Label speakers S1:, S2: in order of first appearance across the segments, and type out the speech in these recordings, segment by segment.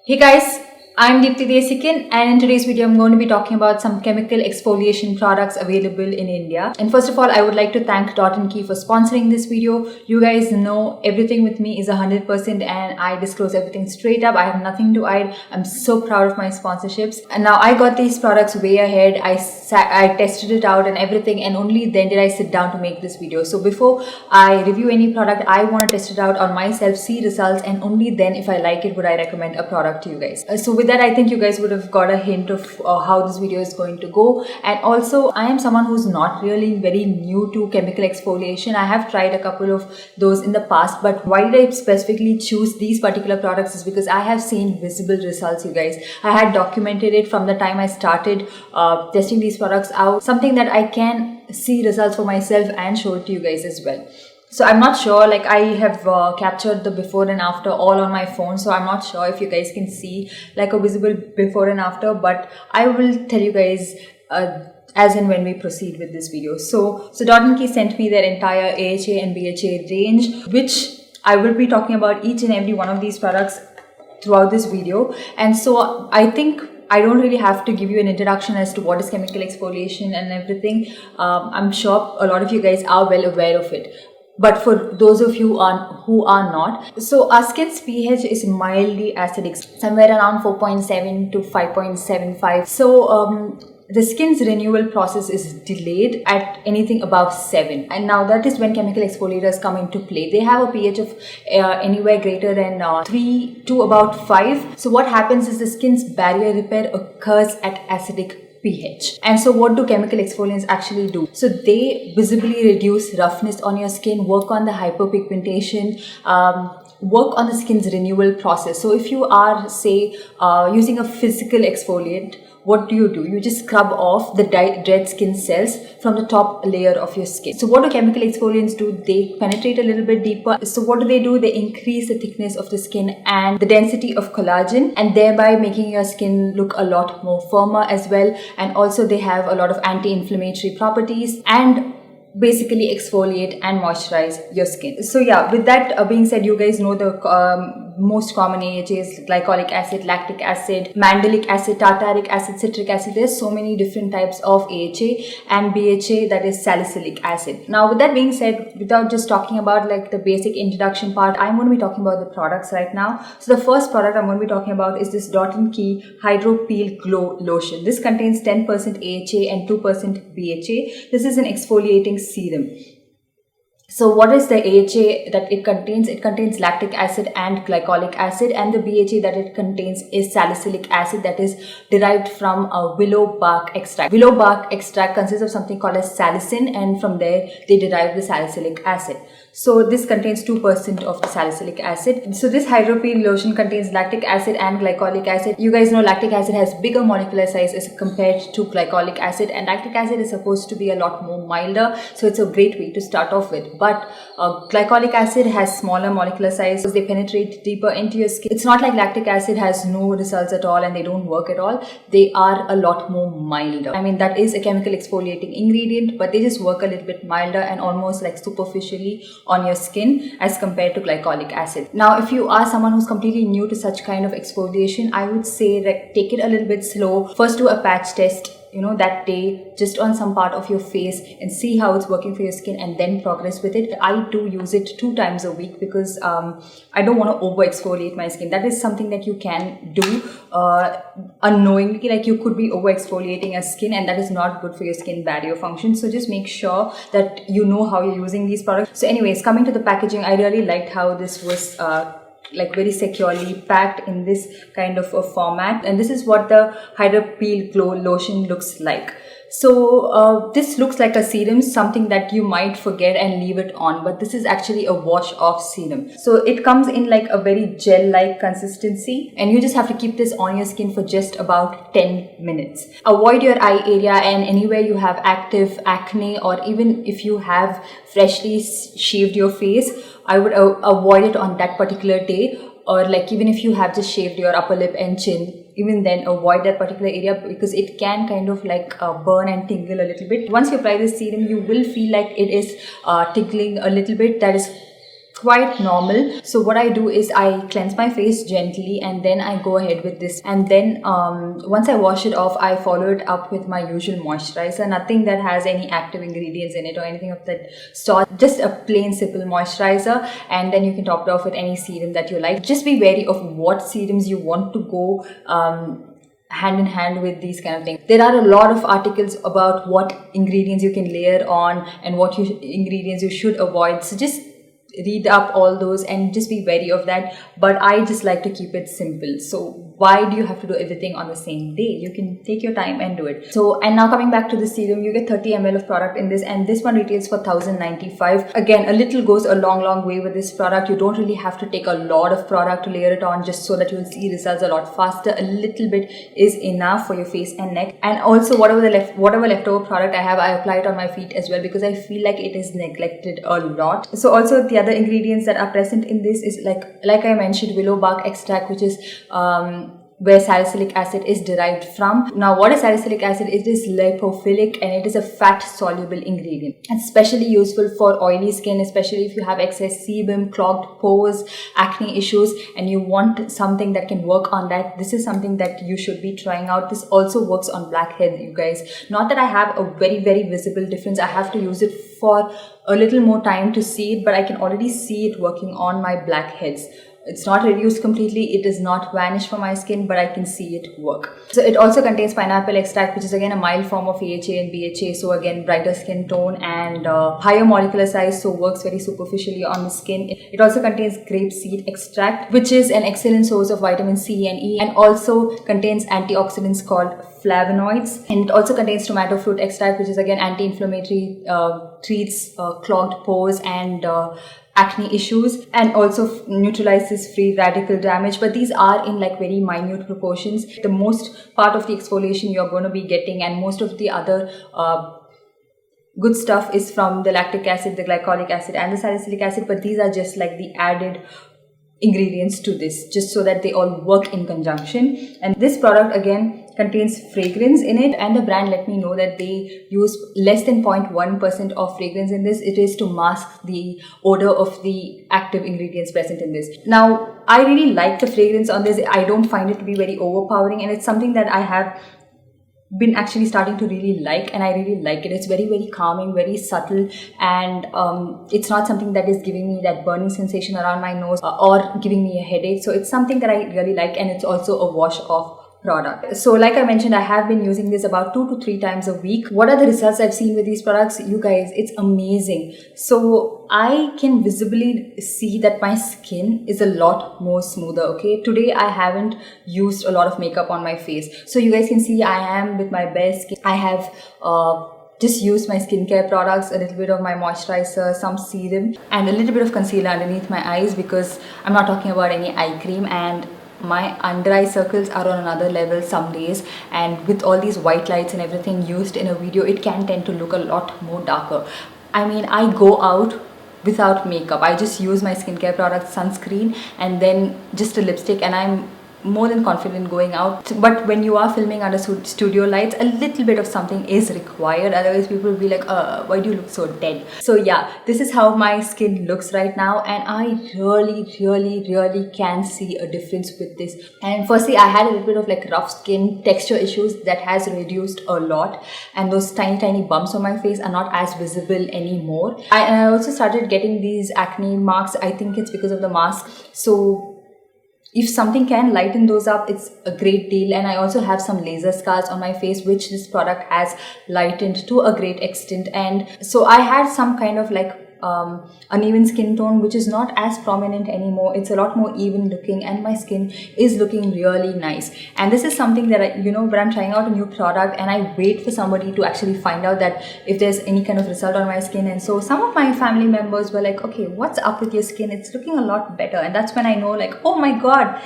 S1: Hey guys, I'm Deepthi Desikan, and in today's video I'm going to be talking about some chemical exfoliation products available in India. And first of all, I would like to thank Dot & Key for sponsoring this video. You guys know everything with me is 100% and I disclose everything straight up. I have nothing to hide. I'm so proud of my sponsorships. And now I got these products way ahead. I tested it out and everything, and only then did I sit down to make this video. So before I review any product, I want to test it out on myself, see results, and only then if I like it would I recommend a product to you guys. So with that, I think you guys would have got a hint of how this video is going to go. And also, I am someone who's not really very new to chemical exfoliation. I have tried a couple of those in the past, but why did I specifically choose these particular products is because I have seen visible results, you guys. I had documented it from the time I started testing these products out, something that I can see results for myself and show it to you guys as well. So I'm not sure, like I have captured the before and after all on my phone, so I'm not sure if you guys can see like a visible before and after, but I will tell you guys as and when we proceed with this video. So Dot & Key sent me their entire AHA and BHA range, which I will be talking about each and every one of these products throughout this video. And so I think I don't really have to give you an introduction as to what is chemical exfoliation and everything. I'm sure a lot of you guys are well aware of it. But for those of you who are not, so our skin's pH is mildly acidic, somewhere around 4.7 to 5.75. So the skin's renewal process is delayed at anything above 7. And now that is when chemical exfoliators come into play. They have a pH of anywhere greater than 3 to about 5. So what happens is the skin's barrier repair occurs at acidic pH. And so what do chemical exfoliants actually do? So they visibly reduce roughness on your skin, work on the hyperpigmentation, work on the skin's renewal process. So if you are, say, using a physical exfoliant, what do? You just scrub off the dead skin cells from the top layer of your skin. So what do chemical exfoliants do? They penetrate a little bit deeper. So what do? They increase the thickness of the skin and the density of collagen, and thereby making your skin look a lot more firmer as well. And also they have a lot of anti-inflammatory properties and basically exfoliate and moisturize your skin. So yeah, with that being said, you guys know the most common AHAs: glycolic acid, lactic acid, mandelic acid, tartaric acid, citric acid. There's so many different types of AHA, and BHA, that is salicylic acid. Now with that being said, without just talking about like the basic introduction part, I'm going to be talking about the products right now. So the first product I'm going to be talking about is this Dot & Key Hydro Peel Glow Lotion. This contains 10% AHA and 2% BHA. This is an exfoliating serum. So what is the AHA that it contains? It contains lactic acid and glycolic acid, and the BHA that it contains is salicylic acid, that is derived from a willow bark extract. Willow bark extract consists of something called as salicin, and from there they derive the salicylic acid. So this contains 2% of the salicylic acid. So this Hydro Peel lotion contains lactic acid and glycolic acid. You guys know lactic acid has bigger molecular size as compared to glycolic acid, and lactic acid is supposed to be a lot more milder, so it's a great way to start off with. But glycolic acid has smaller molecular size, so they penetrate deeper into your skin. It's not like lactic acid has no results at all and they don't work at all. They are a lot more milder. I mean, that is a chemical exfoliating ingredient, but they just work a little bit milder and almost like superficially on your skin as compared to glycolic acid. Now, if you are someone who's completely new to such kind of exfoliation, I would say that take it a little bit slow. First do a patch test, that day, just on some part of your face, and see how it's working for your skin, and then progress with it. I do use it 2 times a week because I don't want to over exfoliate my skin. That is something that you can do unknowingly. Like, you could be over exfoliating your skin, and that is not good for your skin barrier function. So just make sure that you know how you're using these products. So anyways, coming to the packaging, I really liked how this was like very securely packed in this kind of a format, and this is what the Hydro Peel Glow Lotion looks like. So this looks like a serum, something that you might forget and leave it on, but this is actually a wash off serum. So it comes in like a very gel like consistency, and you just have to keep this on your skin for just about 10 minutes. Avoid your eye area and anywhere you have active acne, or even if you have freshly shaved your face, I would avoid it on that particular day. Or like even if you have just shaved your upper lip and chin, even then avoid that particular area, because it can kind of like burn and tingle a little bit. Once you apply this serum, you will feel like it is tingling a little bit. That is quite normal. So what I do is I cleanse my face gently and then I go ahead with this, and then once I wash it off, I follow it up with my usual moisturizer. Nothing that has any active ingredients in it or anything of that sort, just a plain simple moisturizer, and then you can top it off with any serum that you like. Just be wary of what serums you want to go hand in hand with these kind of things. There are a lot of articles about what ingredients you can layer on and what ingredients you should avoid, so just read up all those and just be wary of that. But I just like to keep it simple. So why do you have to do everything on the same day? You can take your time and do it. So, and now coming back to the serum, you get 30 ml of product in this, and this one retails for 1095. Again, a little goes a long way with this product. You don't really have to take a lot of product to layer it on, just so that you'll see results a lot faster. A little bit is enough for your face and neck. And also whatever leftover product I have, I apply it on my feet as well, because I feel like it is neglected a lot. So also the other ingredients that are present in this is like I mentioned, willow bark extract, which is where salicylic acid is derived from. Now, what is salicylic acid? It is lipophilic and it is a fat soluble ingredient. It's especially useful for oily skin, especially if you have excess sebum, clogged pores, acne issues, and you want something that can work on that. This is something that you should be trying out. This also works on blackheads, you guys. Not that I have a very visible difference. I have to use it for a little more time to see it, but I can already see it working on my blackheads. It's not reduced completely, it is not vanished from my skin, but I can see it work. So it also contains pineapple extract, which is again a mild form of AHA and BHA, so again brighter skin tone and higher molecular size, so works very superficially on the skin. It also contains grapeseed extract, which is an excellent source of vitamin C and E, and also contains antioxidants called flavonoids. And it also contains tomato fruit extract, which is again anti-inflammatory, treats clogged pores and acne issues, and also neutralizes free radical damage. But these are in like very minute proportions. The most part of the exfoliation you're going to be getting, and most of the other good stuff is from the lactic acid, the glycolic acid and the salicylic acid, but these are just like the added ingredients to this, just so that they all work in conjunction. And this product again contains fragrance in it, and the brand let me know that they use less than 0.1% of fragrance in this. It is to mask the odor of the active ingredients present in this. Now, I really like the fragrance on this. I don't find it to be very overpowering, and it's something that I have been actually starting to really like, and I really like it. It's very calming, very subtle, and it's not something that is giving me that burning sensation around my nose or giving me a headache. So it's something that I really like, and it's also a wash off product. So like I mentioned, I have been using this about 2 to 3 times a week. What are the results I've seen with these products? You guys, it's amazing. So I can visibly see that my skin is a lot more smoother. Okay, today I haven't used a lot of makeup on my face, so you guys can see I am with my bare skin. I have just used my skincare products, a little bit of my moisturizer, some serum, and a little bit of concealer underneath my eyes, because I'm not talking about any eye cream. And my under eye circles are on another level some days, and with all these white lights and everything used in a video, it can tend to look a lot more darker. I mean, I go out without makeup. I just use my skincare products, sunscreen, and then just a lipstick, and I'm more than confident going out. But when you are filming under studio lights, a little bit of something is required, otherwise people will be like, why do you look so dead? So yeah, this is how my skin looks right now, and I really can see a difference with this. And firstly, I had a little bit of like rough skin texture issues that has reduced a lot, and those tiny bumps on my face are not as visible anymore. I also started getting these acne marks. I think it's because of the mask. So if something can lighten those up, it's a great deal. And I also have some laser scars on my face, which this product has lightened to a great extent. And so I had some kind of like uneven skin tone, which is not as prominent anymore. It's a lot more even looking, and my skin is looking really nice. And this is something that when I'm trying out a new product, and I wait for somebody to actually find out that if there's any kind of result on my skin. And so some of my family members were like, okay, what's up with your skin? It's looking a lot better. And that's when I know, like, oh my god,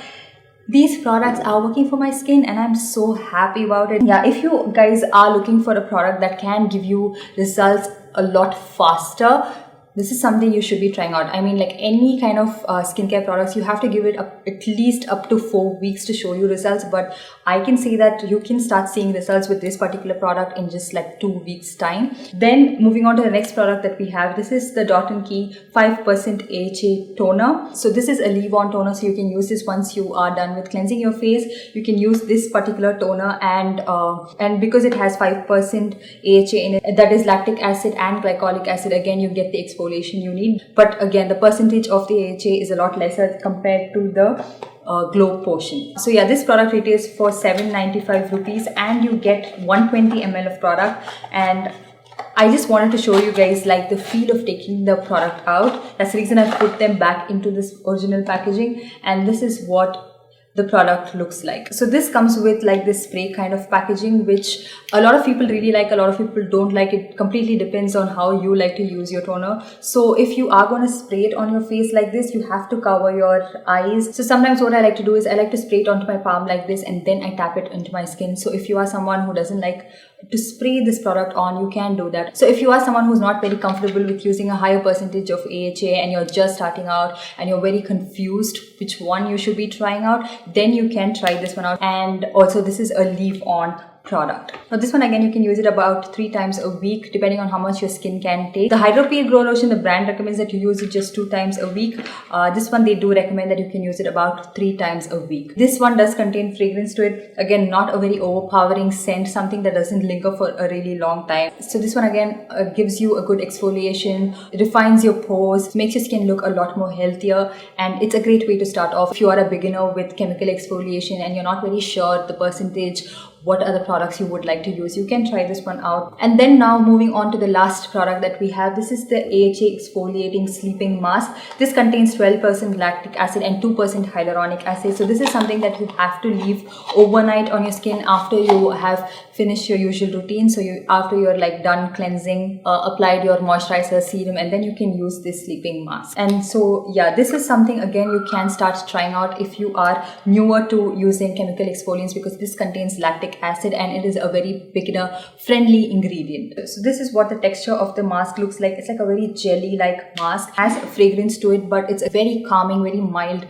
S1: these products are working for my skin, and I'm so happy about it. Yeah, if you guys are looking for a product that can give you results a lot faster, This is something you should be trying out. I mean, like any kind of skincare products, you have to give it at least up to 4 weeks to show you results. But I can say that you can start seeing results with this particular product in just like 2 weeks time. Then moving on to the next product that we have, this is the Dot & Key 5% AHA toner. So this is a leave-on toner, so you can use this once you are done with cleansing your face. You can use this particular toner, and because it has 5% AHA in it, that is lactic acid and glycolic acid, again you get the exfoliation you need, but again the percentage of the AHA is a lot lesser compared to the glow portion. So yeah, this product retails for 795 rupees and you get 120 ml of product. And I just wanted to show you guys like the feel of taking the product out. That's the reason I put them back into this original packaging, and this is what the product looks like. So this comes with like this spray kind of packaging, which a lot of people really like, a lot of people don't like. It completely depends on how you like to use your toner. So if you are going to spray it on your face like this, you have to cover your eyes. So sometimes what I like to do is I like to spray it onto my palm like this, and then I tap it into my skin. So if you are someone who doesn't like to spray this product on, you can do that. So if you are someone who's not very comfortable with using a higher percentage of AHA and you're just starting out and you're very confused which one you should be trying out, then you can try this one out. And also this is a leave-on product. Now this one again, you can use it about 3 times a week depending on how much your skin can take. The Hydro Peel Glow Lotion, the brand recommends that you use it just 2 times a week. This one they do recommend that you can use it about 3 times a week. This one does contain fragrance to it. Again, not a very overpowering scent, something that doesn't linger for a really long time. So this one again gives you a good exfoliation, refines your pores, makes your skin look a lot more healthier, and it's a great way to start off. If you are a beginner with chemical exfoliation and you're not very sure the percentage, what other products you would like to use, you can try this one out. And then now moving on to the last product that we have, this is the AHA Exfoliating Sleeping Mask. This contains 12% lactic acid and 2% hyaluronic acid. So this is something that you have to leave overnight on your skin after you have finished your usual routine. So after you're like done cleansing, applied your moisturizer, serum, and then you can use this sleeping mask. And so yeah, this is something again you can start trying out if you are newer to using chemical exfoliants, because this contains lactic acid and it is a very beginner friendly ingredient. So this is what the texture of the mask looks like. It's like a very jelly like mask, has a fragrance to it, but it's a very calming, very mild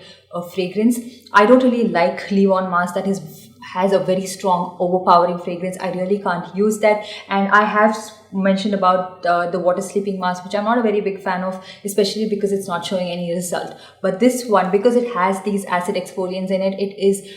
S1: fragrance. I don't really like leave-on mask that has a very strong overpowering fragrance. I really can't use that. And I have mentioned about the water sleeping mask, which I'm not a very big fan of, especially because it's not showing any result. But this one, because it has these acid exfoliants in it, it is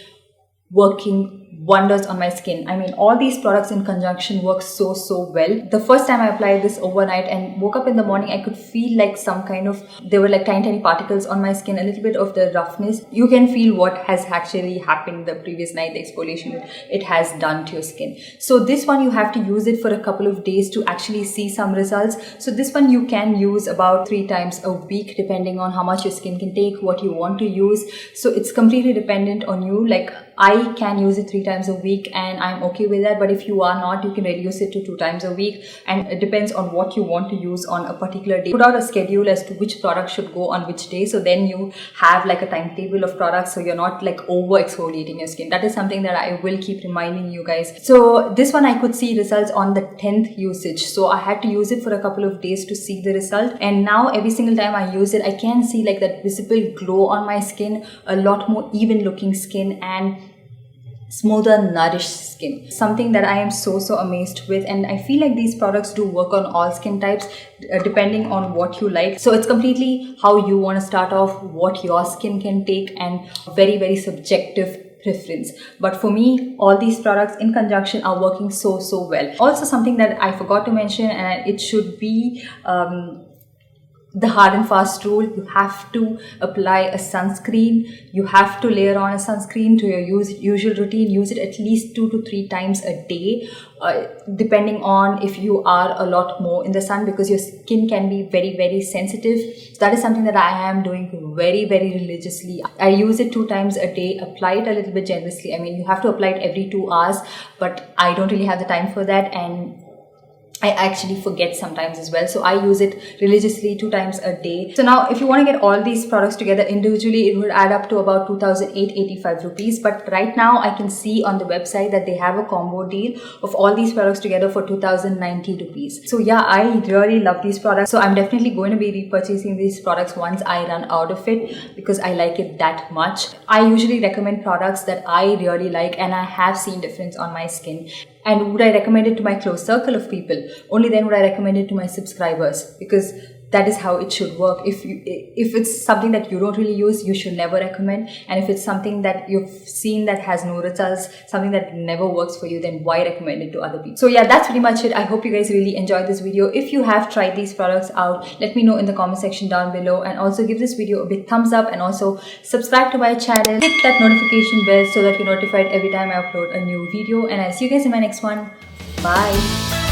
S1: working wonders on my skin. I mean, all these products in conjunction work so well. The first time I applied this overnight and woke up in the morning, I could feel like some kind of, there were like tiny particles on my skin, a little bit of the roughness. You can feel what has actually happened the previous night, the exfoliation it has done to your skin. So this one you have to use it for a couple of days to actually see some results. So this one you can use about 3 times a week depending on how much your skin can take, what you want to use. So it's completely dependent on you. Like I can use it 3 times a week and I'm okay with that, but if you are not, you can reduce it to 2 times a week, and it depends on what you want to use on a particular day. Put out a schedule as to which product should go on which day, so then you have like a timetable of products, so you're not like over exfoliating your skin. That is something that I will keep reminding you guys. So this one I could see results on the 10th usage, so I had to use it for a couple of days to see the result, and now every single time I use it, I can see like that visible glow on my skin, a lot more even looking skin and smoother, nourished skin. Something that I am so amazed with, and I feel like these products do work on all skin types depending on what you like. So it's completely how you want to start off, what your skin can take, and very subjective preference. But for me, all these products in conjunction are working so well. Also, something that I forgot to mention, and it should be the hard and fast rule: you have to apply a sunscreen. You have to layer on a sunscreen to your usual routine. Use it at least 2 to 3 times a day, depending on if you are a lot more in the sun, because your skin can be very sensitive. So that is something that I am doing very religiously. I use it 2 times a day, apply it a little bit generously. I mean, you have to apply it every 2 hours, but I don't really have the time for that, and I actually forget sometimes as well. So I use it religiously 2 times a day. So now if you want to get all these products together individually, it would add up to about 2,885 rupees. But right now I can see on the website that they have a combo deal of all these products together for 2,090 rupees. So yeah, I really love these products. So I'm definitely going to be repurchasing these products once I run out of it because I like it that much. I usually recommend products that I really like and I have seen difference on my skin. And would I recommend it to my close circle of people? Only then would I recommend it to my subscribers, because that is how it should work. If it's something that you don't really use, you should never recommend. And if it's something that you've seen that has no results, something that never works for you, then why recommend it to other people? So yeah, that's pretty much it. I hope you guys really enjoyed this video. If you have tried these products out, let me know in the comment section down below, and also give this video a big thumbs up, and also subscribe to my channel. Hit that notification bell so that you're notified every time I upload a new video, and I'll see you guys in my next one. Bye.